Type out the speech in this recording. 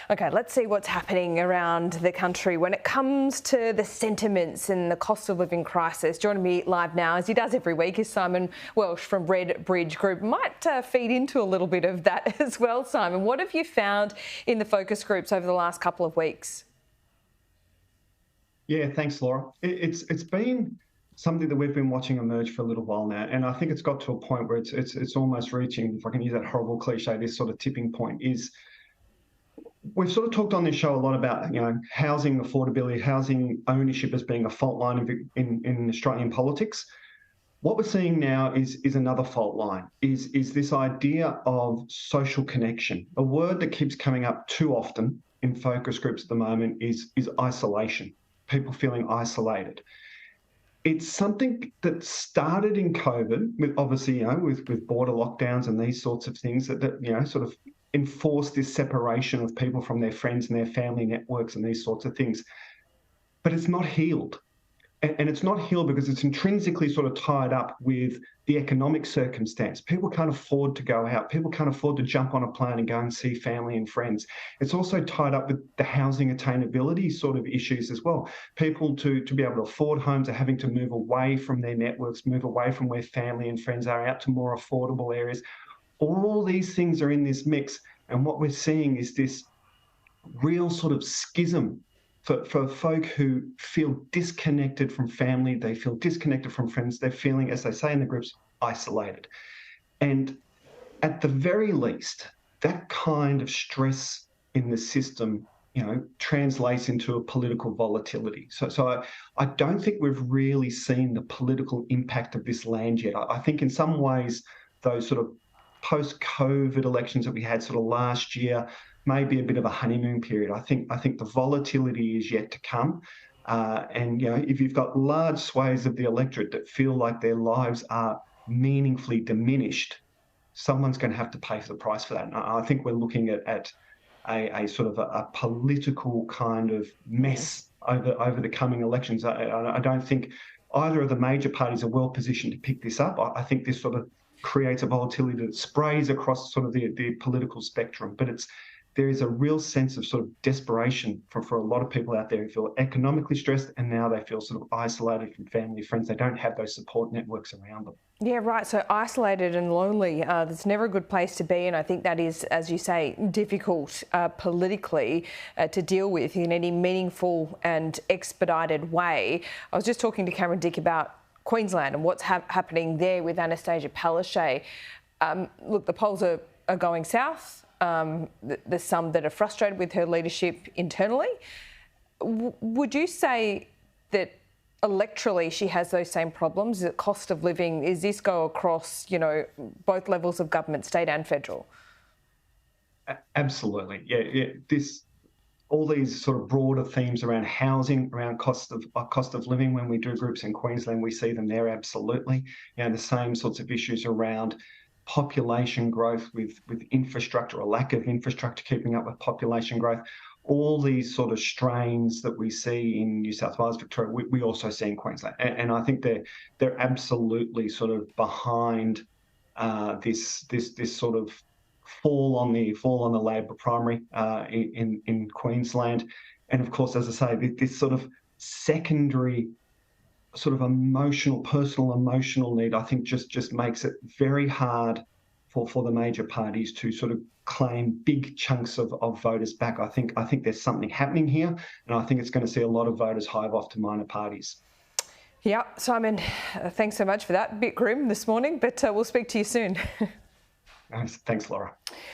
Okay, let's see what's happening around the country when it comes to the sentiments and the cost of living crisis. Joining me live now, as he does every week, is Simon Welsh from Redbridge Group. Might feed into a little bit of that as well, Simon. What have you found in the focus groups over the last couple of weeks? Yeah, thanks, Laura. It's been something that we've been watching emerge for a little while now, and I think it's got to a point where it's almost reaching, if I can use that horrible cliche, this sort of tipping point. Is we've sort of talked on this show a lot about housing affordability, housing ownership as being a fault line in Australian politics. What we're seeing now is another fault line. Is this idea of social connection? A word that keeps coming up too often in focus groups at the moment is isolation. People feeling isolated. It's something that started in COVID, with obviously, with border lockdowns and these sorts of things that sort of enforced this separation of people from their friends and their family networks and these sorts of things. But it's not healed. And it's not healed because it's intrinsically sort of tied up with the economic circumstance. People can't afford to go out. People can't afford to jump on a plane and go and see family and friends. It's also tied up with the housing attainability sort of issues as well. People to be able to afford homes are having to move away from their networks, move away from where family and friends are, out to more affordable areas. All these things are in this mix. And what we're seeing is this real sort of schism for folk who feel disconnected from family, they feel disconnected from friends, they're feeling, as they say in the groups, isolated. And at the very least, that kind of stress in the system, translates into a political volatility. So I don't think we've really seen the political impact of this land yet. I think in some ways, those sort of post-COVID elections that we had sort of last year, maybe a bit of a honeymoon period. I think the volatility is yet to come. And if you've got large swathes of the electorate that feel like their lives are meaningfully diminished, someone's going to have to pay for the price for that. And I think we're looking at a sort of a political kind of mess over the coming elections. I don't think either of the major parties are well positioned to pick this up. I think this sort of creates a volatility that sprays across sort of the political spectrum. But there is a real sense of sort of desperation for a lot of people out there who feel economically stressed, and now they feel sort of isolated from family, friends. They don't have those support networks around them. Yeah, right. So isolated and lonely, that's never a good place to be. And I think that is, as you say, difficult politically to deal with in any meaningful and expedited way. I was just talking to Cameron Dick about Queensland and what's happening there with Anastasia Palaszczuk. Look, the polls are going south. There's some that are frustrated with her leadership internally. Would you say that electorally she has those same problems? Is it cost of living? Is this go across, both levels of government, state and federal? Absolutely. Yeah. All these sort of broader themes around housing, around cost of living. When we do groups in Queensland, we see them there. Absolutely. The same sorts of issues around population growth with infrastructure, or lack of infrastructure keeping up with population growth. All these sort of strains that we see in New South Wales, Victoria, we also see in Queensland. And I think they're absolutely sort of behind this sort of fall on the Labor primary in Queensland. And of course, as I say, this sort of secondary sort of personal emotional need, I think just makes it very hard for the major parties to sort of claim big chunks of voters back. I think there's something happening here, and I think it's going to see a lot of voters hive off to minor parties. Yeah, Simon, thanks so much for that. A bit grim this morning, but we'll speak to you soon. Thanks, Laura.